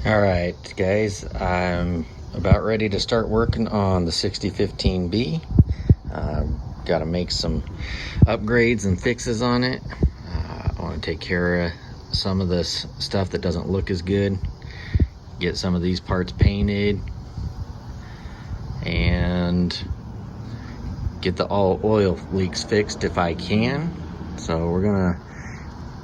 Alright guys, I'm about ready to start working on the 6015B. Got to make some upgrades and fixes on it. I want to take care of some of this stuff that doesn't look as good, get some of these parts painted, and get the all oil leaks fixed if I can. So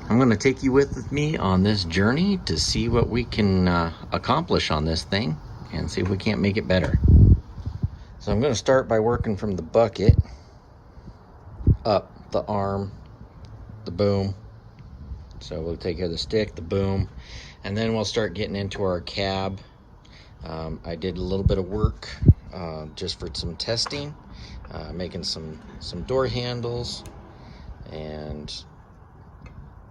I'm gonna take you with me on this journey to see what we can accomplish on this thing and see if we can't make it better. So I'm gonna start by working from the bucket up the arm, the boom. So we'll take care of the stick, the boom, and then we'll start getting into our cab. I did a little bit of work just for some testing, making some door handles and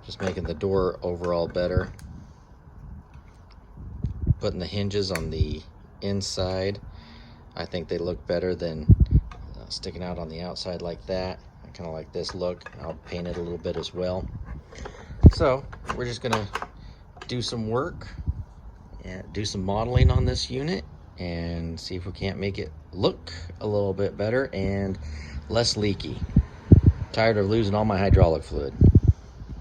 just making the door overall better. Putting the hinges on the inside, I think they look better than sticking out on the outside like that. I kind of like this look. I'll paint it a little bit as well. So we're just gonna do some work and do some modeling on this unit and see if we can't make it look a little bit better and less leaky. Tired of losing all my hydraulic fluid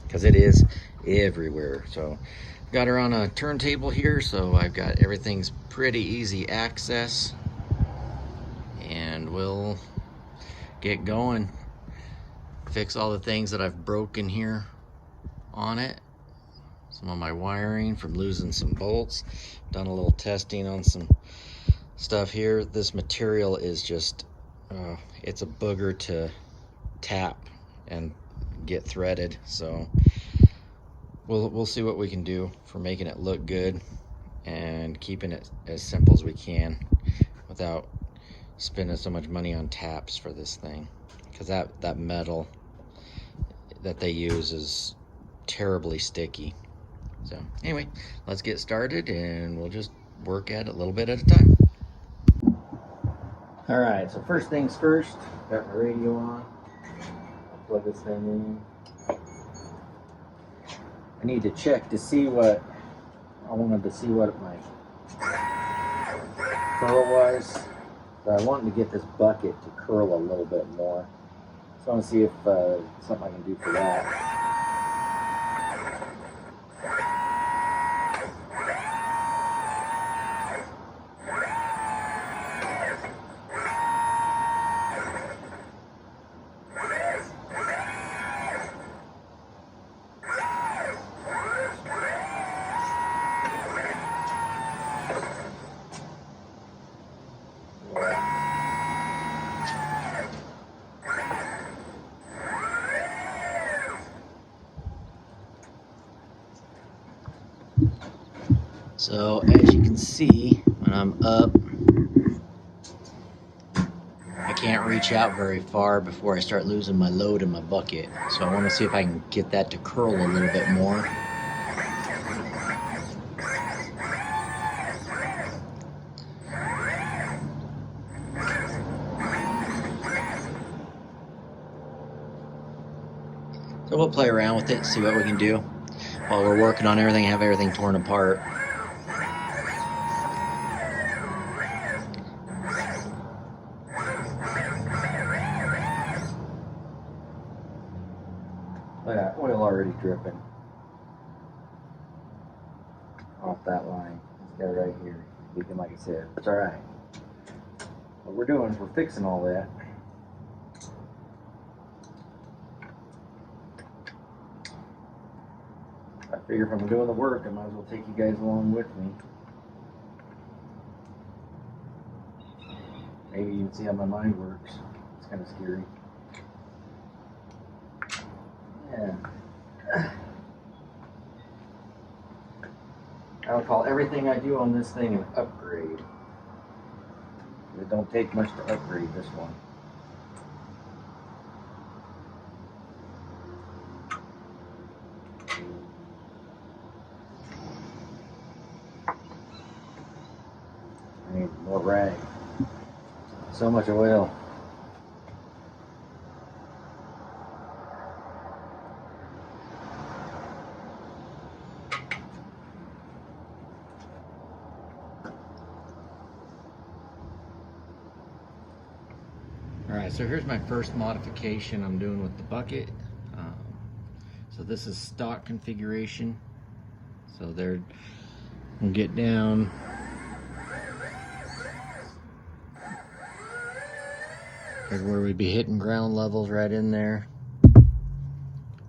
because it is everywhere. So got her on a turntable here, so I've got everything's pretty easy access, and we'll get going. Fix all the things that I've broken here on it. Some of my wiring from losing some bolts. Done a little testing on some stuff here. This material is just it's a booger to tap and get threaded, so we'll see what we can do for making it look good and keeping it as simple as we can without spending so much money on taps for this thing, because that metal that they use is terribly sticky. So anyway, let's get started and we'll just work at it a little bit at a time. All right, so first things first, got my radio on. I'll plug this thing in. I need to check to see what I wanted to see what my curl was. So I wanted to get this bucket to curl a little bit more. So I want to see if something I can do for that. So as you can see, when I'm up, I can't reach out very far before I start losing my load in my bucket. So I want to see if I can get that to curl a little bit more. So we'll play around with it, see what we can do while we're working on everything, have everything torn apart. Look at that oil already dripping off that line. This guy right here, leaking like I said. It's all right. What we're doing is we're fixing all that. I figure if I'm doing the work, I might as well take you guys along with me. Maybe you can see how my mind works. It's kind of scary. Yeah. I would call everything I do on this thing an upgrade. It don't take much to upgrade this one. I need more rag. So much oil. Alright, so here's my first modification I'm doing with the bucket. So this is stock configuration. So there, we'll get down here's where we'd be hitting ground levels right in there.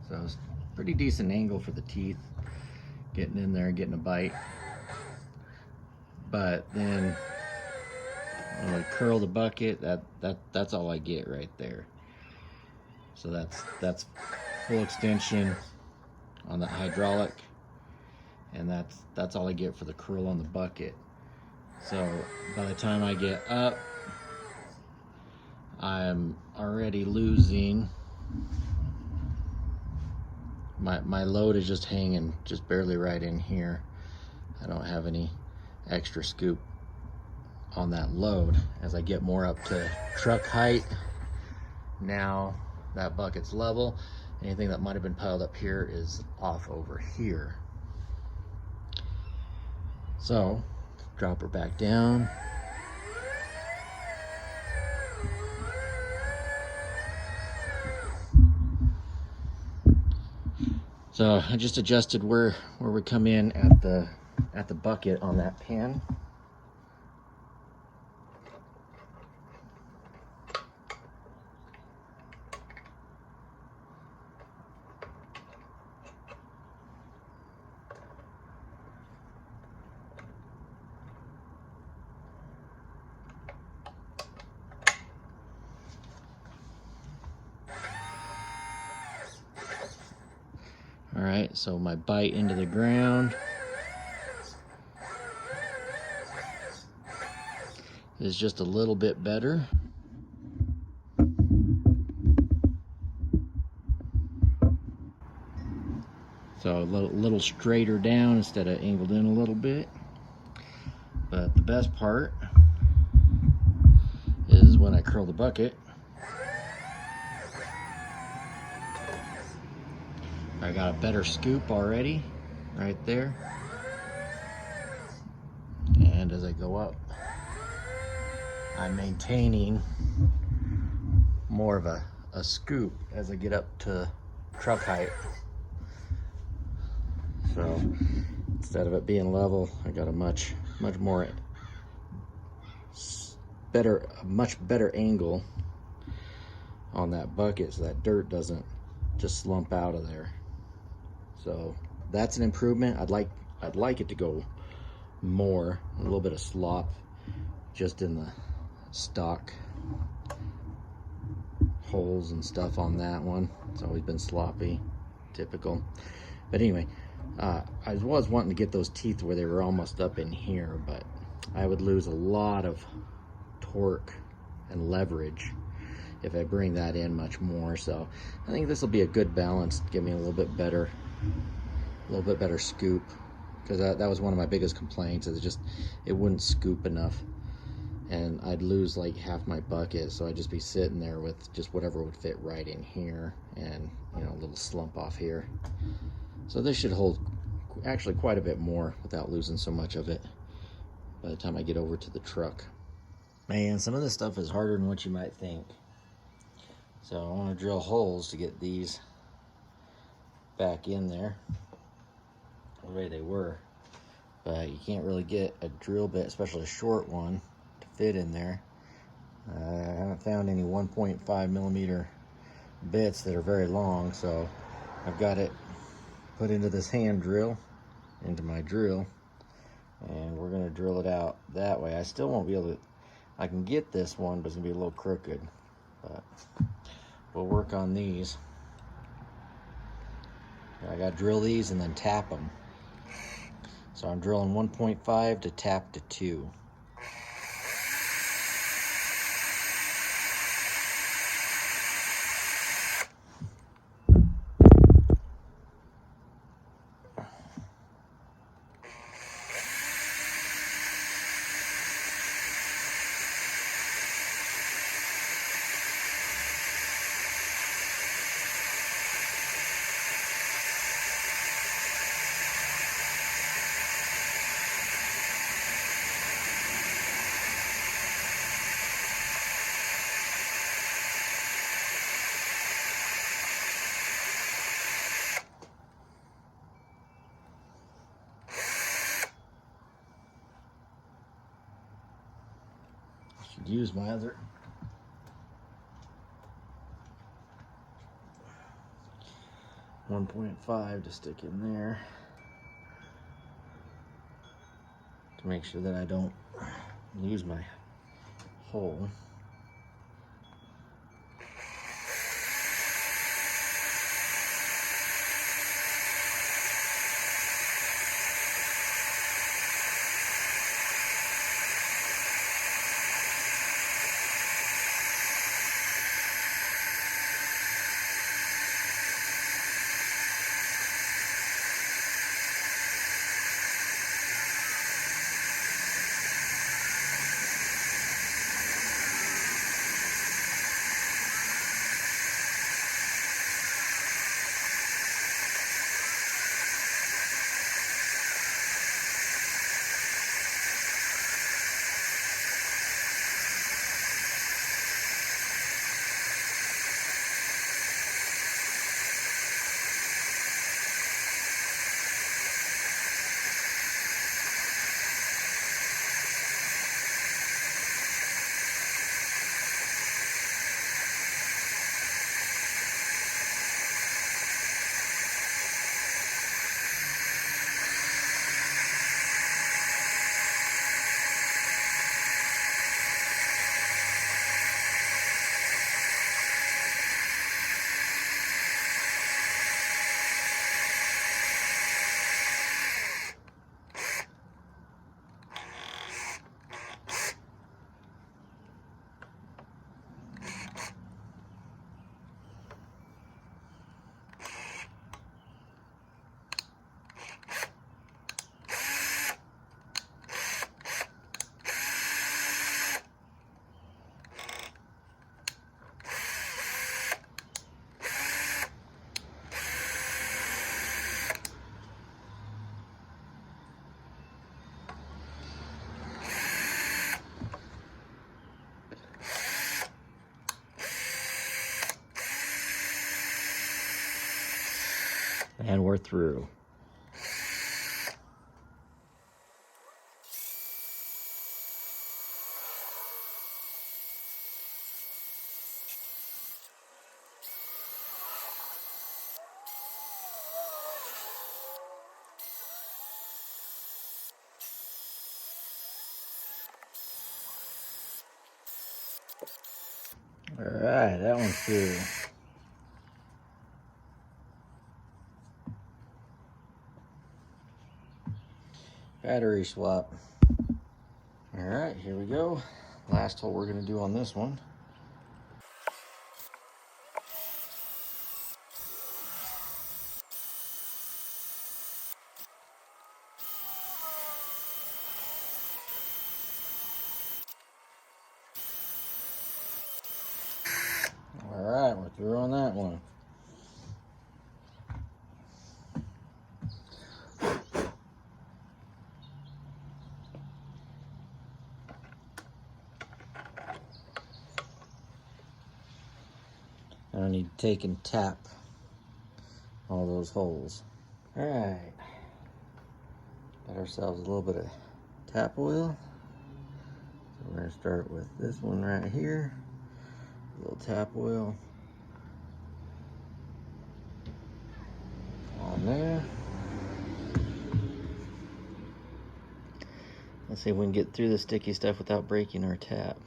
So it's a pretty decent angle for the teeth, getting in there and getting a bite. But then when we curl the bucket, that's all I get right there. So that's full extension on the hydraulic, and that's all I get for the curl on the bucket. So by the time I get up, I'm already losing. My load is just hanging just barely right in here. I don't have any extra scoop on that load. As I get more up to truck height, now that bucket's level. Anything that might have been piled up here is off over here. So drop her back down. So I just adjusted where we come in at the bucket on that pan. All right, so my bite into the ground is just a little bit better. So a little straighter down instead of angled in a little bit. But the best part is when I curl the bucket. I got a better scoop already right there. And as I go up, I'm maintaining more of a scoop as I get up to truck height. So instead of it being level, I got a much better angle on that bucket, so that dirt doesn't just slump out of there. So that's an improvement. I'd like it to go more, a little bit of slop just in the stock holes and stuff on that one. It's always been sloppy, typical. But anyway, I was wanting to get those teeth where they were almost up in here, but I would lose a lot of torque and leverage if I bring that in much more. So I think this will be a good balance, give me a little bit better scoop, because that was one of my biggest complaints, is it wouldn't scoop enough, and I'd lose like half my bucket. So I'd just be sitting there with just whatever would fit right in here, and a little slump off here. So this should hold actually quite a bit more without losing so much of it by the time I get over to the truck. Man, some of this stuff is harder than what you might think. So I want to drill holes to get these back in there the way they were, but you can't really get a drill bit, especially a short one, to fit in there. I haven't found any 1.5 millimeter bits that are very long, so I've got it put into this hand drill, into my drill, and we're going to drill it out that way. I still won't be able to, I can get this one, but it's going to be a little crooked, but we'll work on these. I got to drill these and then tap them. So I'm drilling 1.5 to tap to 2. Could use my other 1.5 to stick in there to make sure that I don't lose my hole. And we're through. All right, that one's through. Battery swap. All right, here we go. Last hole we're gonna do on this one. All right, we're through on that one. I need to take and tap all those holes. All right, got ourselves a little bit of tap oil. So we're gonna start with this one right here. A little tap oil on there. Let's see if we can get through the sticky stuff without breaking our tap.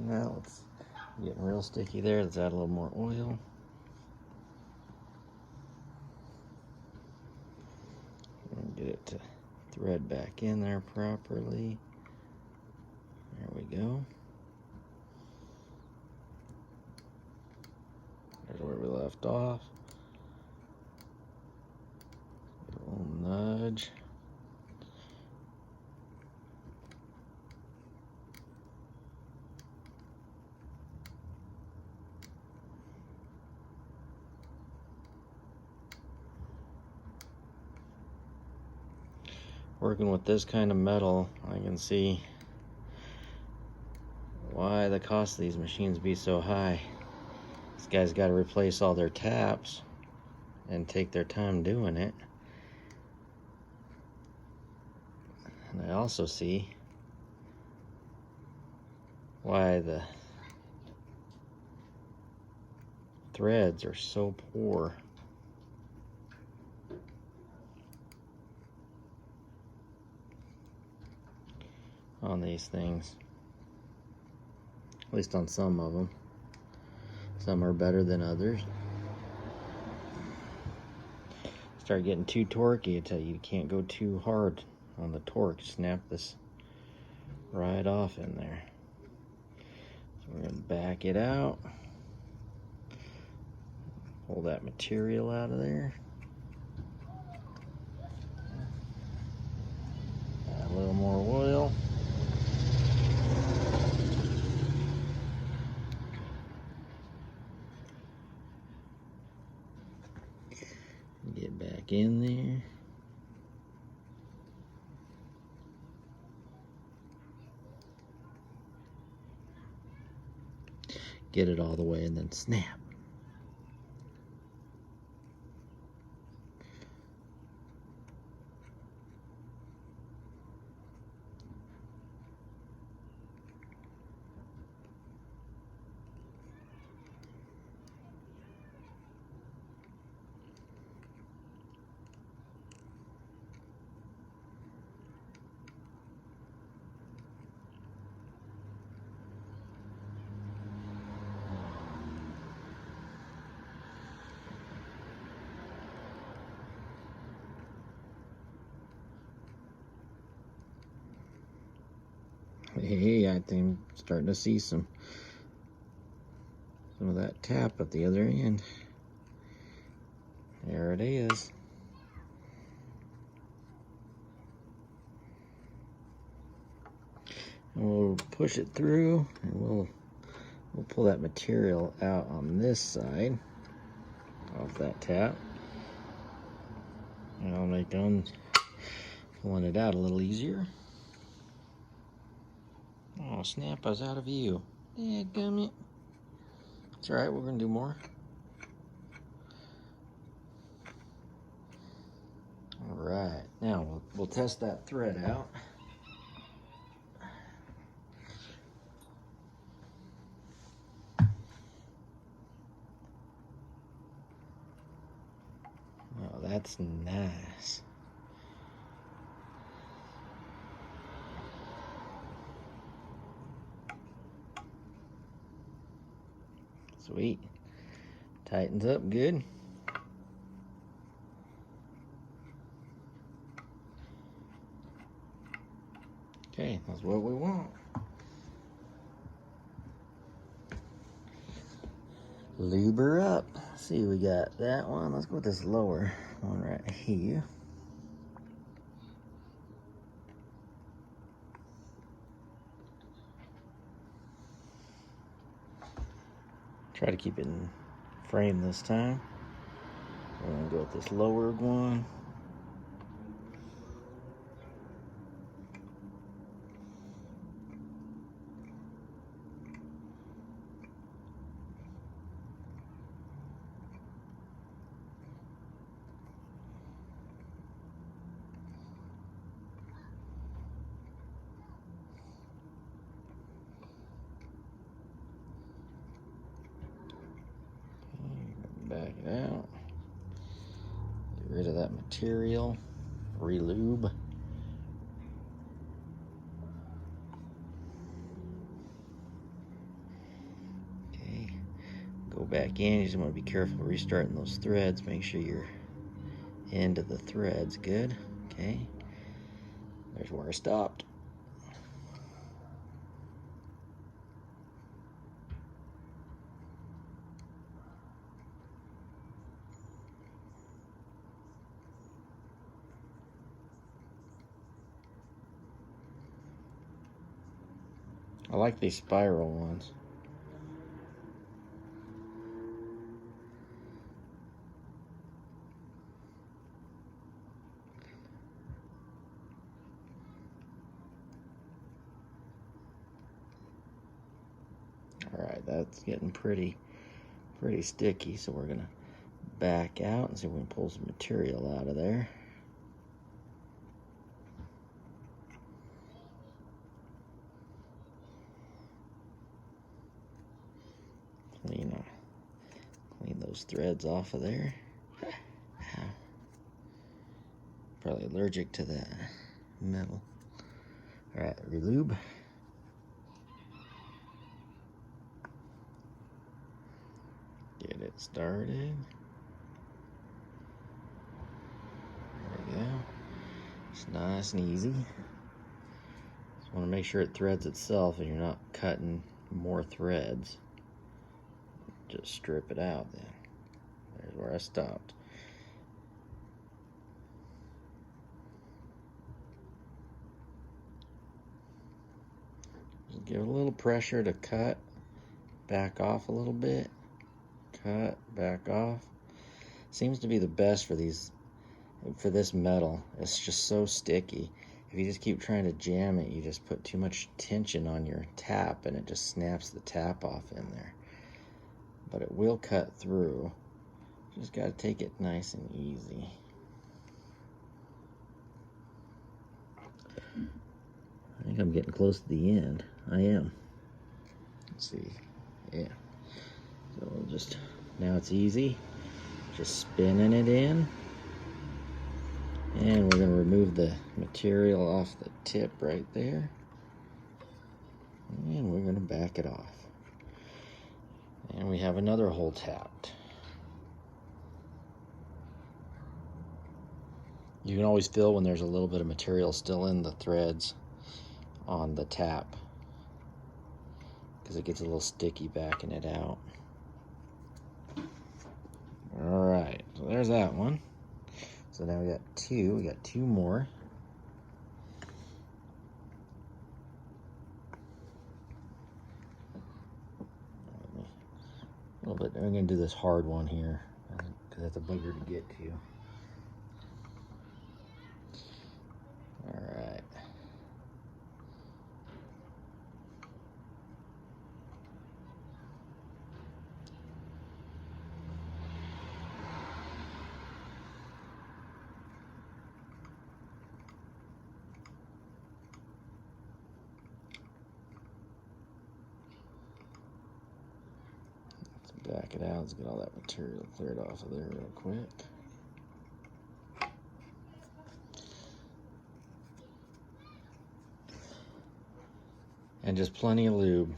Now let's Getting real sticky there. Let's add a little more oil. And get it to thread back in there properly. There we go. There's where we left off. A little nudge. Working with this kind of metal, I can see why the cost of these machines be so high. These guys got to replace all their taps and take their time doing it. And I also see why the threads are so poor. On these things, at least on some of them. Some are better than others. Start getting too torquey, I tell you, you can't go too hard on the torque. Snap this right off in there. So we're going to back it out, pull that material out of there, add a little more oil. Get back in there. Get it all the way and then snap. Hey, I think I'm starting to see some of that tap at the other end. There it is. And we'll push it through, and we'll pull that material out on this side off that tap. And I'll make pulling it out a little easier. Oh snap, I was out of view. Yeah, gummit. It's alright, we're gonna do more. Alright, now we'll test that thread out. Oh, that's nice. Sweet. Tightens up good. Okay, that's what we want. Lube her up. Let's see, we got that one. Let's go with this lower one right here. Try to keep it in frame this time. We're gonna go with this lower one. Back it out. Get rid of that material. Relube. Go back in. You just want to be careful restarting those threads. Make sure your end of the thread's good. Okay. There's where I stopped. I like these spiral ones. All right, that's getting pretty sticky, so we're gonna back out and see if we can pull some material out of there. Clean those threads off of there. Probably allergic to that metal. All right, relube. Get it started. There we go. It's nice and easy. Just want to make sure it threads itself and you're not cutting more threads. Just strip it out then. There's where I stopped. Just give it a little pressure to cut. Back off a little bit. Cut, back off. Seems to be the best for this metal. It's just so sticky. If you just keep trying to jam it, you just put too much tension on your tap and it just snaps the tap off in there. But it will cut through. Just got to take it nice and easy. I think I'm getting close to the end. I am. Let's see. Yeah. So we'll just, now it's easy. Just spinning it in. And we're going to remove the material off the tip right there. And we're going to back it off. And we have another hole tapped. You can always feel when there's a little bit of material still in the threads on the tap, because it gets a little sticky backing it out. All right, so there's that one. So now we got two more. A little bit, I'm gonna do this hard one here, because that's a bugger to get to. All right. Let's back it out. Let's get all that material cleared off of there real quick. And just plenty of lube.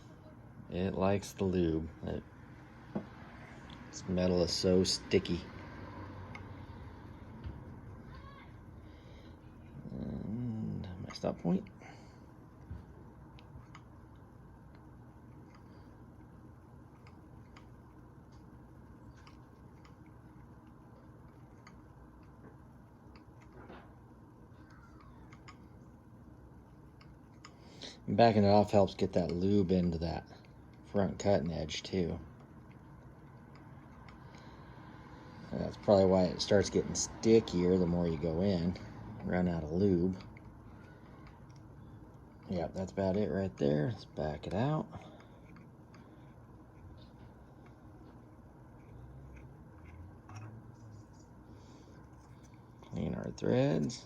It likes the lube. This metal is so sticky. And my stop point. And backing it off helps get that lube into that front cutting edge too. And that's probably why it starts getting stickier the more you go in. Run out of lube. Yep, that's about it right there. Let's back it out. Clean our threads.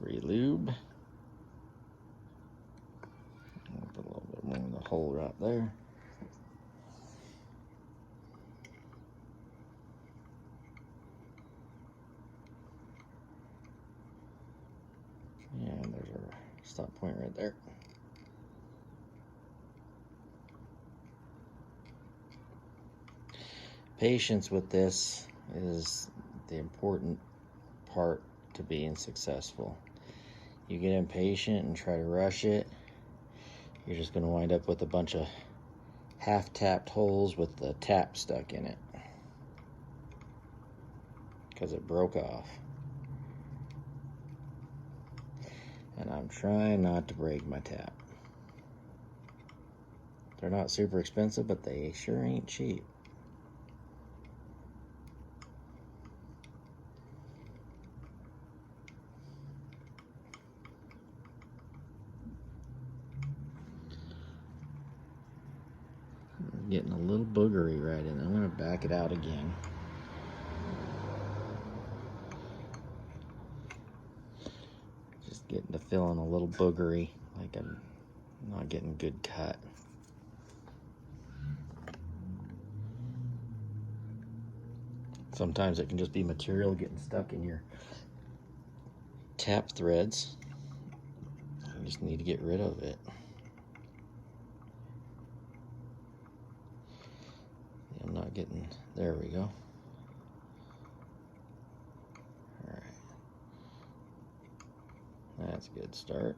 Re-lube. Put a little bit more in the hole right there. And there's our stop point right there. Patience with this is the important part to being successful. You get impatient and try to rush it, you're just going to wind up with a bunch of half-tapped holes with the tap stuck in it because it broke off. And I'm trying not to break my tap. They're not super expensive, but they sure ain't cheap. I'm getting a little boogery right in. I'm going to back it out again. Just getting to feeling a little boogery, like I'm not getting good cut. Sometimes it can just be material getting stuck in your tap threads. You just need to get rid of it. I'm not getting, there we go. All right. That's a good start.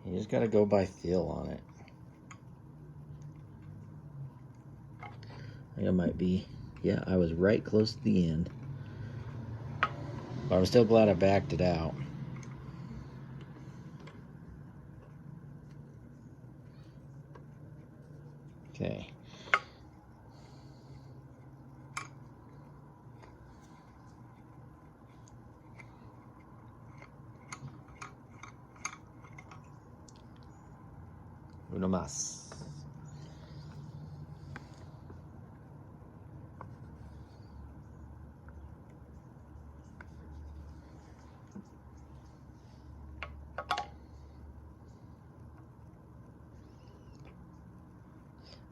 You just gotta go by feel on it. I think I might be, yeah, I was right close to the end. But I'm still glad I backed it out. Okay. Uno más.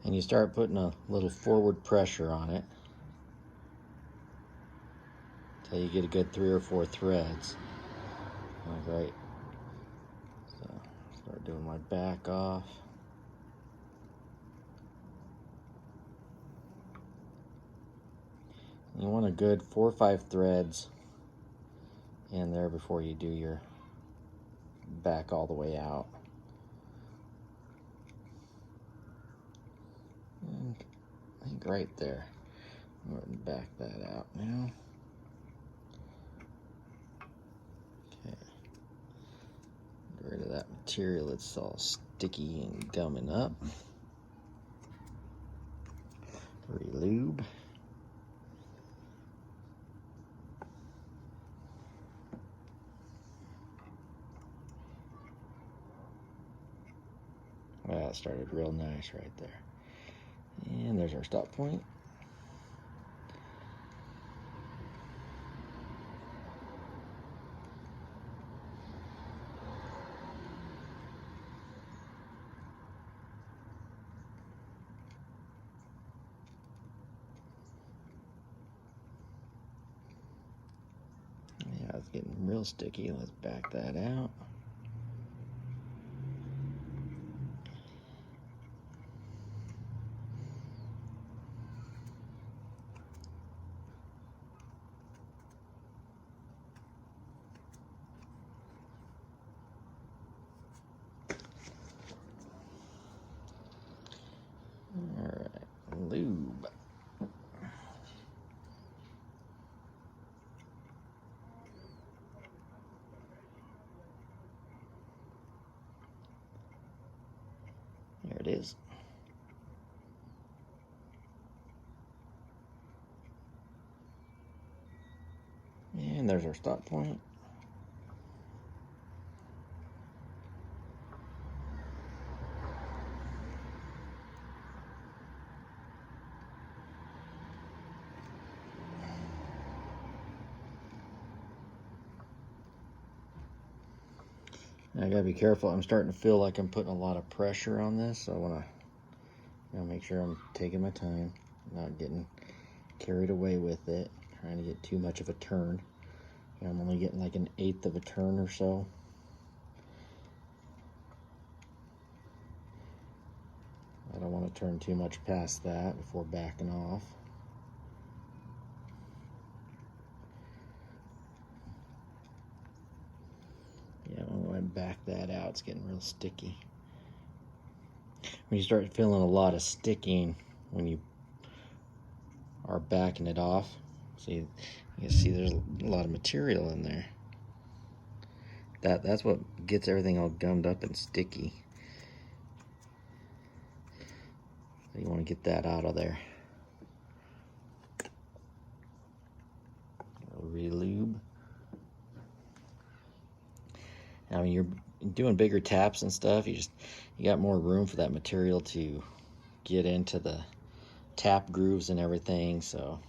And you start putting a little forward pressure on it until you get a good 3 or 4 threads. All right. So start doing my back off. You want a good 4 or 5 threads in there before you do your back all the way out. And I think right there. I'm going to back that out now. Okay. Get rid of that material that's all sticky and gumming up. Relube. Wow, it started real nice right there. And there's our stop point. Yeah, it's getting real sticky. Let's back that out. All right, lube. There it is. And there's our stop point. I gotta be careful. I'm starting to feel like I'm putting a lot of pressure on this, so I want to make sure I'm taking my time, not getting carried away with it, trying to get too much of a turn. I'm only getting like 1/8 of a turn or so. I don't want to turn too much past that before backing off. Yeah, when I back that out, it's getting real sticky. When you start feeling a lot of sticking when you are backing it off, see, you can see there's a lot of material in there. That's what gets everything all gummed up and sticky. So you want to get that out of there. Relube. Now, when you're doing bigger taps and stuff, you got more room for that material to get into the tap grooves and everything. So,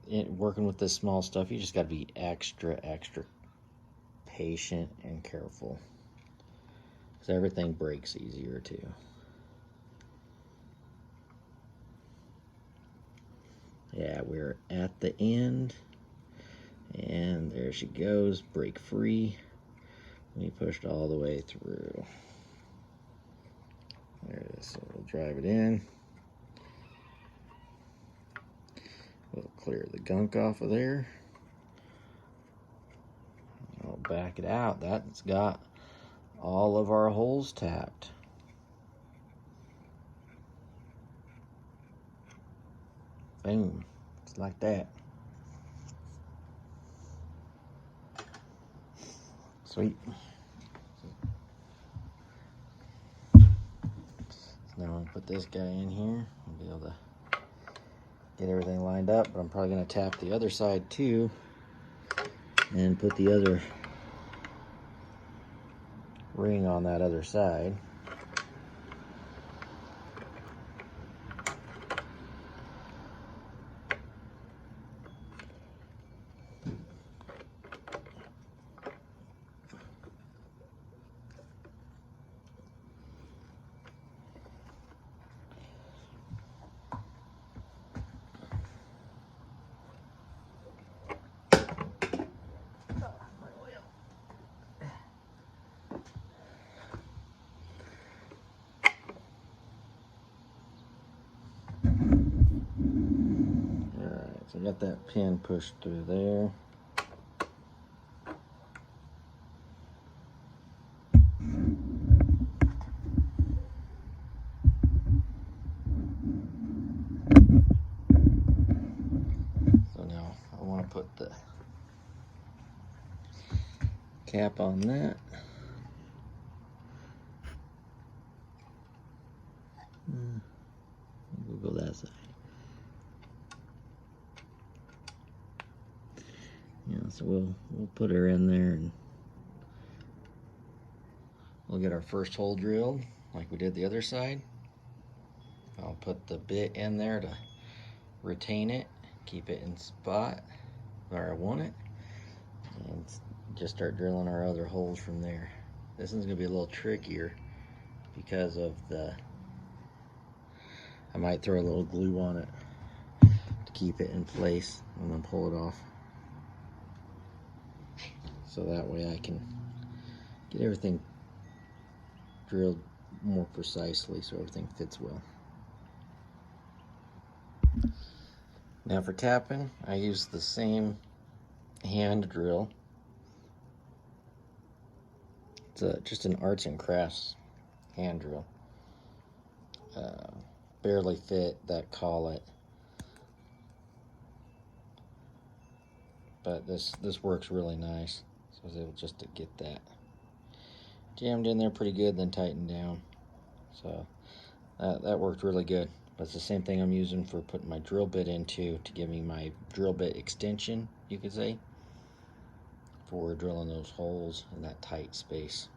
working with this small stuff, you just got to be extra patient and careful, because everything breaks easier too. Yeah, we're at the end, and there she goes, break free. We pushed all the way through. There it is. So we'll drive it in. We'll clear the gunk off of there. I'll back it out. That's got all of our holes tapped. Boom. Just like that. Sweet. So now I'm going to put this guy in here and be able to get everything lined up, but I'm probably going to tap the other side too and put the other ring on that other side. So I got that pin pushed through there. So now I want to put the cap on that. We'll go that side. Yeah, so we'll put her in there, and we'll get our first hole drilled like we did the other side. I'll put the bit in there to retain it, keep it in spot where I want it, and just start drilling our other holes from there. This one's gonna be a little trickier because of I might throw a little glue on it to keep it in place and then pull it off. So that way I can get everything drilled more precisely so everything fits well. Now for tapping, I use the same hand drill. It's just an arts and crafts hand drill. Barely fit that collet, but this works really nice. So I was able just to get that jammed in there pretty good, then tightened down. So that worked really good. But it's the same thing I'm using for putting my drill bit into, to give me my drill bit extension, you could say, for drilling those holes in that tight space.